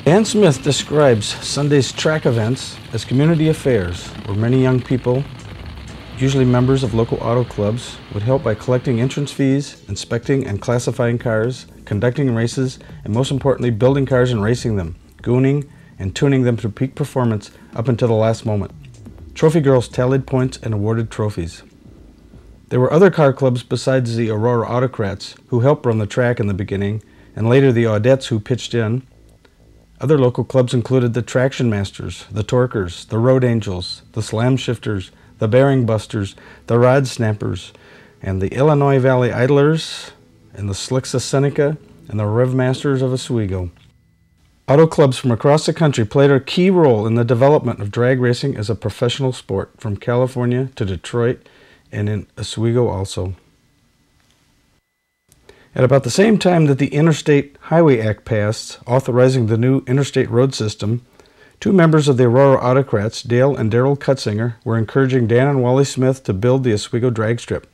Dan Smith describes Sunday's track events as community affairs where many young people, usually members of local auto clubs, would help by collecting entrance fees, inspecting and classifying cars, conducting races, and most importantly, building cars and racing them, gooning and tuning them to peak performance up until the last moment. Trophy girls tallied points and awarded trophies. There were other car clubs besides the Aurora Autocrats who helped run the track in the beginning, and later the Audettes who pitched in. Other local clubs included the Traction Masters, the Torquers, the Road Angels, the Slam Shifters, the Bearing Busters, the Rod Snappers, and the Illinois Valley Idlers, and the Slicks of Seneca, and the Rev Masters of Oswego. Auto clubs from across the country played a key role in the development of drag racing as a professional sport, from California to Detroit and in Oswego also. At about the same time that the Interstate Highway Act passed, authorizing the new interstate road system, two members of the Aurora Autocrats, Dale and Daryl Cutzinger, were encouraging Dan and Wally Smith to build the Oswego drag strip.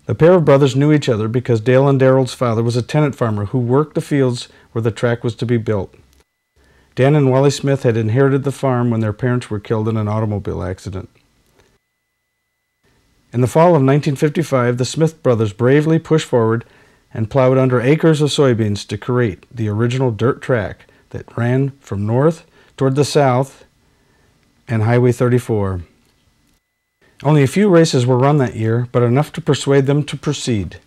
The pair of brothers knew each other because Dale and Daryl's father was a tenant farmer who worked the fields where the track was to be built. Dan and Wally Smith had inherited the farm when their parents were killed in an automobile accident. In the fall of 1955, the Smith brothers bravely pushed forward and plowed under acres of soybeans to create the original dirt track that ran from north toward the south and Highway 34. Only a few races were run that year, but enough to persuade them to proceed.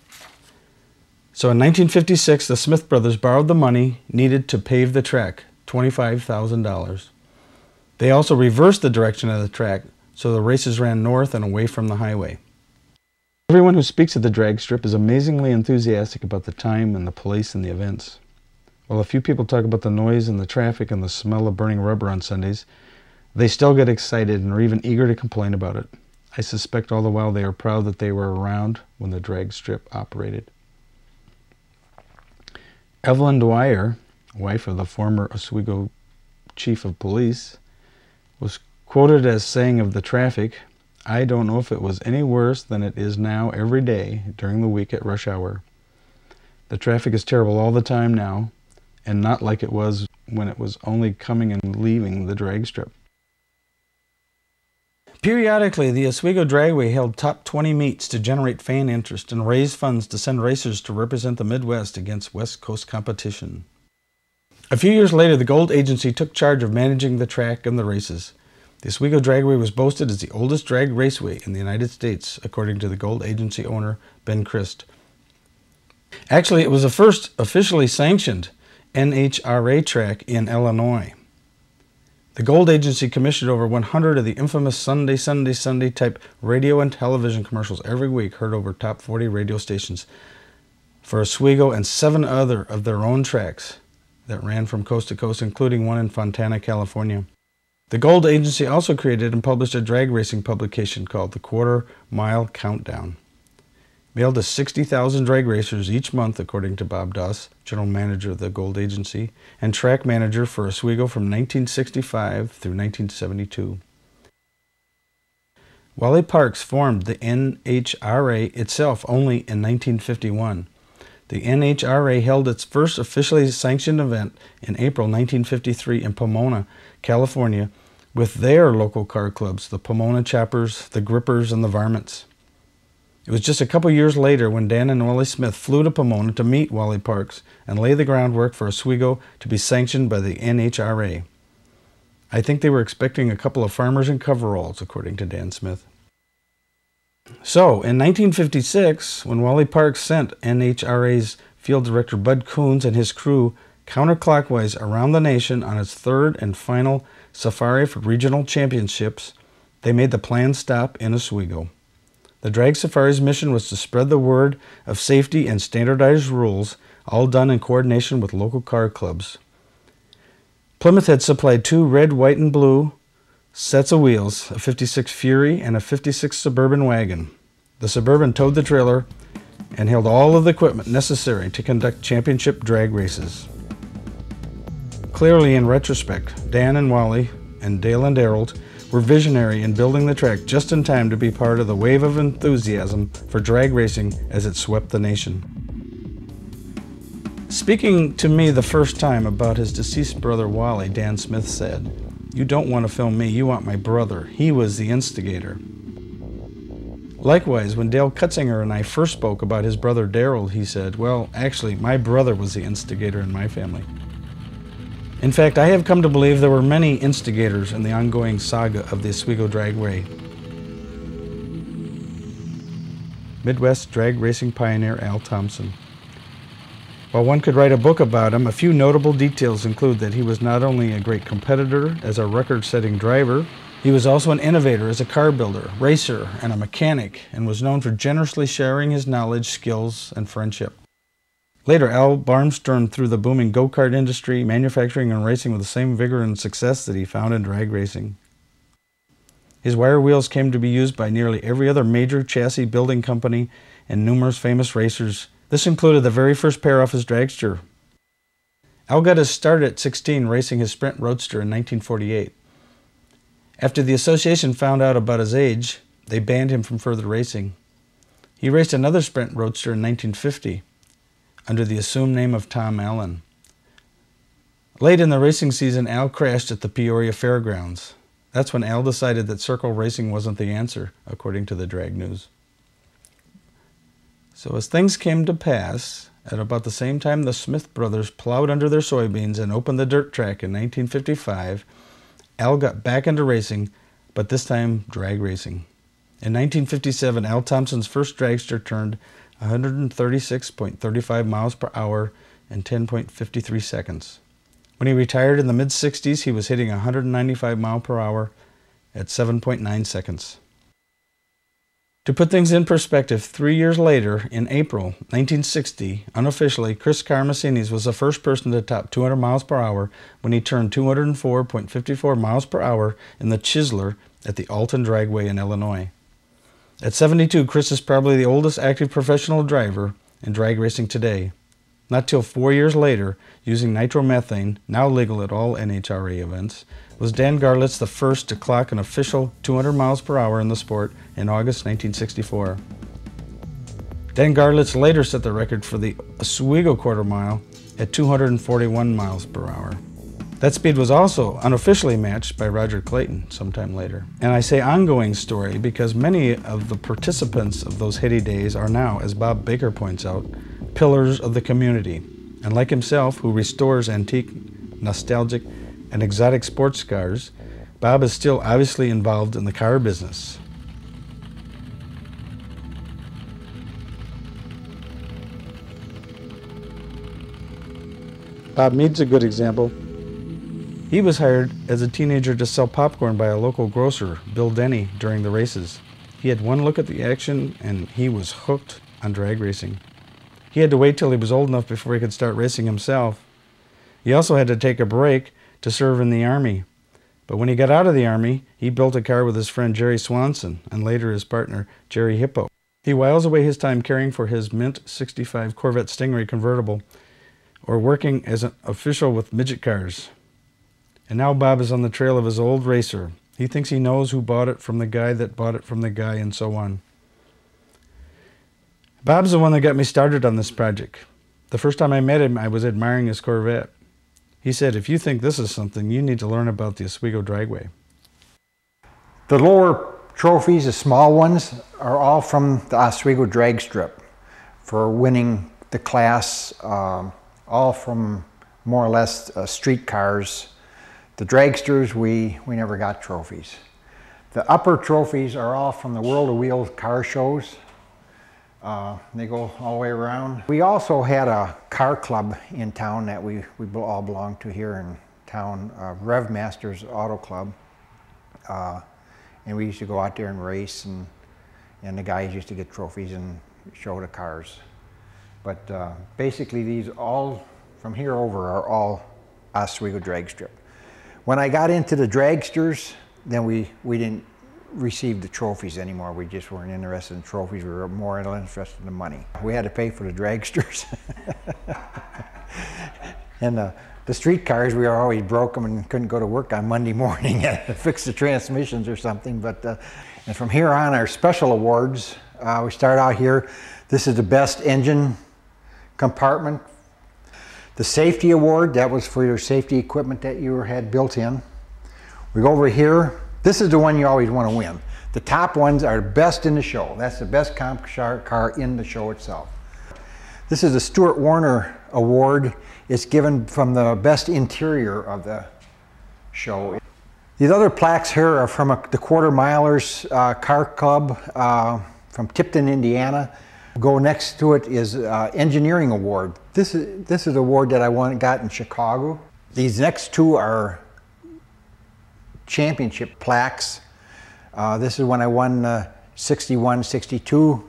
So in 1956, the Smith brothers borrowed the money needed to pave the track, $25,000. They also reversed the direction of the track, so the races ran north and away from the highway. Everyone who speaks of the drag strip is amazingly enthusiastic about the time and the place and the events. While a few people talk about the noise and the traffic and the smell of burning rubber on Sundays, they still get excited and are even eager to complain about it. I suspect all the while they are proud that they were around when the drag strip operated. Evelyn Dwyer, wife of the former Oswego chief of police, was quoted as saying of the traffic, "I don't know if it was any worse than it is now every day during the week at rush hour. The traffic is terrible all the time now, and not like it was when it was only coming and leaving the drag strip." Periodically, the Oswego Dragway held top 20 meets to generate fan interest and raise funds to send racers to represent the Midwest against West Coast competition. A few years later, the Gold Agency took charge of managing the track and the races. The Oswego Dragway was boasted as the oldest drag raceway in the United States, according to the Gold Agency owner, Ben Christ. Actually, it was the first officially sanctioned NHRA track in Illinois. The Gold Agency commissioned over 100 of the infamous Sunday type radio and television commercials every week heard over top 40 radio stations for Oswego and 7 other of their own tracks that ran from coast to coast, including one in Fontana, California. The Gold Agency also created and published a drag racing publication called the Quarter Mile Countdown. Mailed to 60,000 drag racers each month, according to Bob Doss, general manager of the Gold Agency, and track manager for Oswego from 1965 through 1972. Wally Parks formed the NHRA itself only in 1951. The NHRA held its first officially sanctioned event in April 1953 in Pomona, California, with their local car clubs, the Pomona Choppers, the Grippers, and the Varmints. It was just a couple years later when Dan and Wally Smith flew to Pomona to meet Wally Parks and lay the groundwork for Oswego to be sanctioned by the NHRA. I think they were expecting a couple of farmers in coveralls, according to Dan Smith. So, in 1956, when Wally Parks sent NHRA's field director Bud Coons and his crew counterclockwise around the nation on its third and final safari for regional championships, they made the planned stop in Oswego. The drag safari's mission was to spread the word of safety and standardized rules, all done in coordination with local car clubs. Plymouth had supplied 2 red, white, and blue sets of wheels, a 56 Fury and a 56 Suburban wagon. The Suburban towed the trailer and held all of the equipment necessary to conduct championship drag races. Clearly, in retrospect, Dan and Wally and Dale and Daryl were visionary in building the track just in time to be part of the wave of enthusiasm for drag racing as it swept the nation. Speaking to me the first time about his deceased brother Wally, Dan Smith said, "You don't want to film me, you want my brother. He was the instigator." Likewise, when Dale Cutzinger and I first spoke about his brother Daryl, he said, "Well, actually, my brother was the instigator in my family." In fact, I have come to believe there were many instigators in the ongoing saga of the Oswego Dragway. Midwest drag racing pioneer Al Thompson. While one could write a book about him, a few notable details include that he was not only a great competitor as a record-setting driver, he was also an innovator as a car builder, racer, and a mechanic, and was known for generously sharing his knowledge, skills, and friendship. Later, Al barnstormed through the booming go-kart industry, manufacturing and racing with the same vigor and success that he found in drag racing. His wire wheels came to be used by nearly every other major chassis building company and numerous famous racers This included the very first pair off his dragster. Al got his start at 16 racing his Sprint Roadster in 1948. After the association found out about his age, they banned him from further racing. He raced another Sprint Roadster in 1950 under the assumed name of Tom Allen. Late in the racing season, Al crashed at the Peoria Fairgrounds. That's when Al decided that circle racing wasn't the answer, according to the Drag News. So as things came to pass, at about the same time the Smith brothers plowed under their soybeans and opened the dirt track in 1955, Al got back into racing, but this time drag racing. In 1957, Al Thompson's first dragster turned 136.35 miles per hour in 10.53 seconds. When he retired in the mid-60s, he was hitting 195 miles per hour at 7.9 seconds. To put things in perspective, 3 years later, in April 1960, unofficially, Chris Karmasinis was the first person to top 200 miles per hour when he turned 204.54 miles per hour in the Chisler at the Alton Dragway in Illinois. At 72, Chris is probably the oldest active professional driver in drag racing today. Not till 4 years later, using nitromethane, now legal at all NHRA events, was Dan Garlits the first to clock an official 200 miles per hour in the sport in August 1964. Dan Garlits later set the record for the Oswego quarter mile at 241 miles per hour. That speed was also unofficially matched by Roger Clayton sometime later. And I say ongoing story because many of the participants of those heady days are now, as Bob Baker points out, pillars of the community, and like himself, who restores antique, nostalgic, and exotic sports cars, Bob is still obviously involved in the car business. Bob Mead's a good example. He was hired as a teenager to sell popcorn by a local grocer, Bill Denny, during the races. He had one look at the action and he was hooked on drag racing. He had to wait till he was old enough before he could start racing himself. He also had to take a break to serve in the Army. But when he got out of the Army, he built a car with his friend Jerry Swanson and later his partner Jerry Hippo. He whiles away his time caring for his Mint 65 Corvette Stingray convertible or working as an official with midget cars. And now Bob is on the trail of his old racer. He thinks he knows who bought it from the guy that bought it from the guy and so on. Bob's the one that got me started on this project. The first time I met him, I was admiring his Corvette. He said, if you think this is something, you need to learn about the Oswego Dragway. The lower trophies, the small ones, are all from the Oswego Drag Strip for winning the class, all from more or less street cars. The dragsters, we never got trophies. The upper trophies are all from the World of Wheels car shows. They go all the way around. We also had a car club in town that we all belong to here in town, Rev Masters Auto Club. And we used to go out there and race, and the guys used to get trophies and show the cars. But basically these all, from here over, are all Oswego Drag Strip. When I got into the dragsters, then we didn't receive the trophies anymore. We just weren't interested in trophies. We were more interested in the money. We had to pay for the dragsters. And the street cars, we always broke them and couldn't go to work on Monday morning to fix the transmissions or something. But and from here on, our special awards, we start out here. This is the best engine compartment. The safety award, that was for your safety equipment that you had built in. We go over here. This is the one you always want to win. The top ones are best in the show. That's the best comp car in the show itself. This is the Stuart Warner Award. It's given from the best interior of the show. These other plaques here are from the Quarter Milers Car Club from Tipton, Indiana. Go next to it is Engineering Award. This is an award that I got in Chicago. These next two are championship plaques. This is when I won 61, 62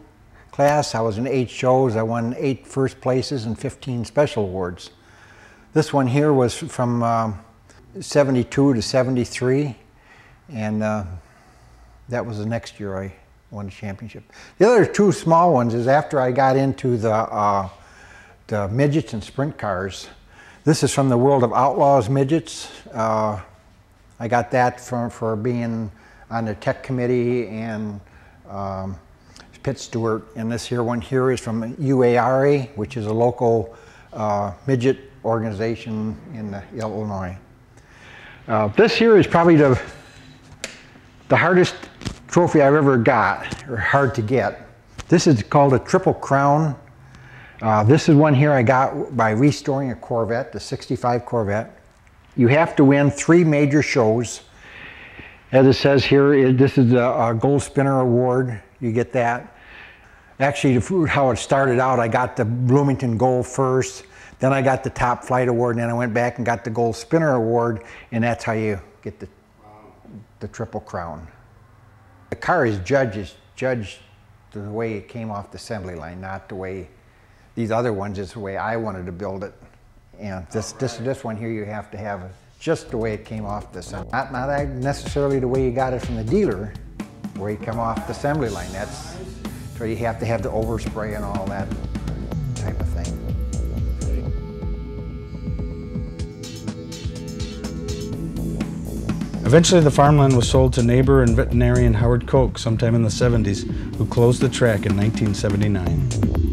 class. I was in 8 shows. I won 8 first places and 15 special awards. This one here was from 72 to 73, and that was the next year won the championship. The other two small ones is after I got into the midgets and sprint cars. This is from the World of Outlaws midgets. I got that for being on the tech committee and pit steward. And this here one here is from UARA, which is a local midget organization in Illinois. This here is probably the hardest trophy I've ever got, or hard to get. This is called a Triple Crown. This is one here I got by restoring a Corvette, the '65 Corvette. You have to win 3 major shows. As it says here, this is a Gold Spinner Award. You get that. Actually, how it started out, I got the Bloomington Gold first, then I got the Top Flight Award, and then I went back and got the Gold Spinner Award, and that's how you get the Triple Crown. The car is judged the way it came off the assembly line, not the way these other ones is the way I wanted to build it. And this one here, you have to have it just the way it came off the assembly. Not necessarily the way you got it from the dealer, where you come off the assembly line. That's so you have to have the overspray and all that type of thing. Eventually the farmland was sold to neighbor and veterinarian Howard Koch sometime in the 70s, who closed the track in 1979.